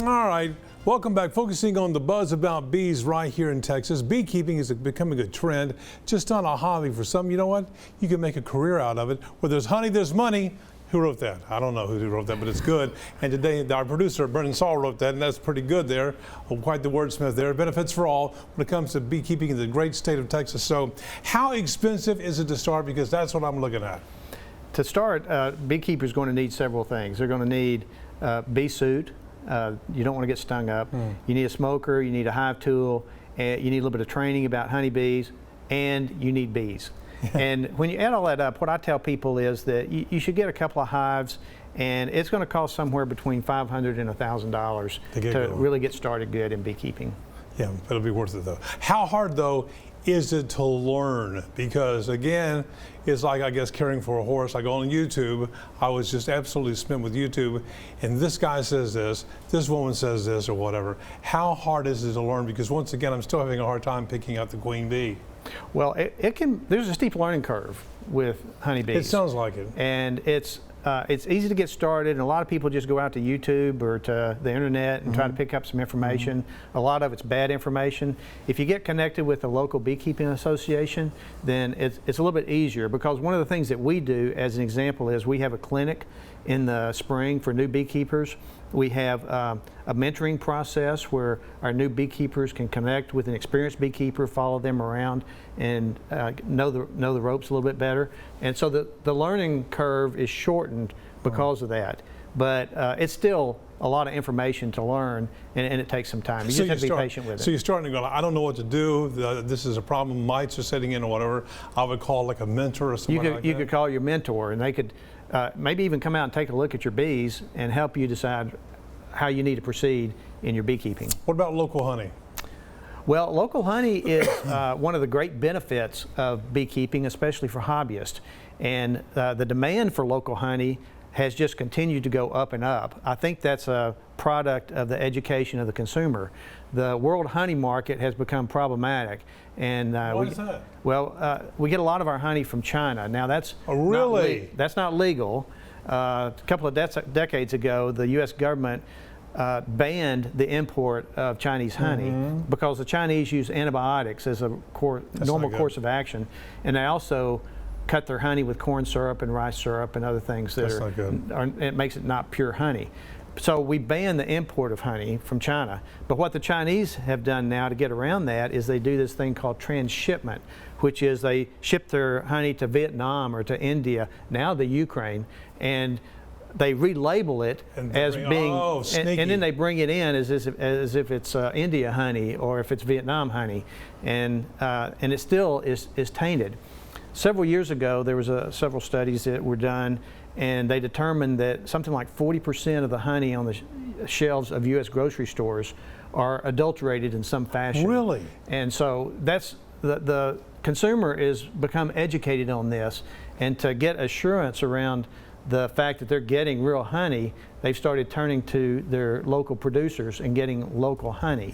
All right, welcome back. Focusing on the buzz about bees right here in Texas. Beekeeping is becoming a trend, just not a hobby for some. You know what? You can make a career out of it. Where there's honey, there's money. Who wrote that? I don't know who wrote that, but it's good. And today, our producer, Brendan Saul, wrote that, and that's pretty good there. Quite the wordsmith there. Benefits for all when it comes to beekeeping in the great state of Texas. So how expensive is it to start? Because that's what I'm looking at. To start, beekeepers are going to need several things. They're going to need bee suit. You don't want to get stung up. You need a smoker, you need a hive tool, and you need a little bit of training about honeybees, and you need bees. And when you add all that up, what I tell people is that you should get a couple of hives, and it's going to cost somewhere between $500 and $1,000 to really get started good in beekeeping. Yeah, it'll be worth it though. How hard though is it to learn? Because again, it's like, I guess, caring for a horse. I go on YouTube, I was just absolutely smitten with YouTube, and this guy says this woman says this, or whatever. How hard is it to learn? Because once again, I'm still having a hard time picking out the queen bee. Well, there's a steep learning curve with honeybees. It sounds like it. And it's easy to get started, and a lot of people just go out to YouTube or to the internet and try to pick up some information. A lot of it's bad information. If you get connected with a local beekeeping association, then it's a little bit easier, because one of the things that we do, as an example, is we have a clinic in the spring for new beekeepers. We have a mentoring process where our new beekeepers can connect with an experienced beekeeper, follow them around, and know the ropes a little bit better. And so the learning curve is shortened because of that. But it's still a lot of information to learn, and it takes some time. You just have to be patient with it. So you're starting to go, I don't know what to do. This is a problem. Mites are setting in or whatever. I would call like a mentor or something like that. You could call your mentor, and they could maybe even come out and take a look at your bees and help you decide how you need to proceed in your beekeeping. What about local honey? Well, local honey is one of the great benefits of beekeeping, especially for hobbyists. And the demand for local honey has just continued to go up and up. I think that's a product of the education of the consumer. The world honey market has become problematic. And why is that? Well, we get a lot of our honey from China. Now that's that's not legal. A couple of decades ago, the U.S. government banned the import of Chinese honey because the Chinese use antibiotics as a normal course of action, and they also cut their honey with corn syrup and rice syrup and other things that it makes it not pure honey. So we ban the import of honey from China. But what the Chinese have done now to get around that is they do this thing called transshipment, which is they ship their honey to Vietnam or to India, now to Ukraine, and they relabel it as being, and then they bring it in as if it's India honey or if it's Vietnam honey, and it still is tainted. Several years ago, there was several studies that were done, and they determined that something like 40% of the honey on the shelves of U.S. grocery stores are adulterated in some fashion. Really? And so that's the consumer is become educated on this, and to get assurance around the fact that they're getting real honey, they've started turning to their local producers and getting local honey.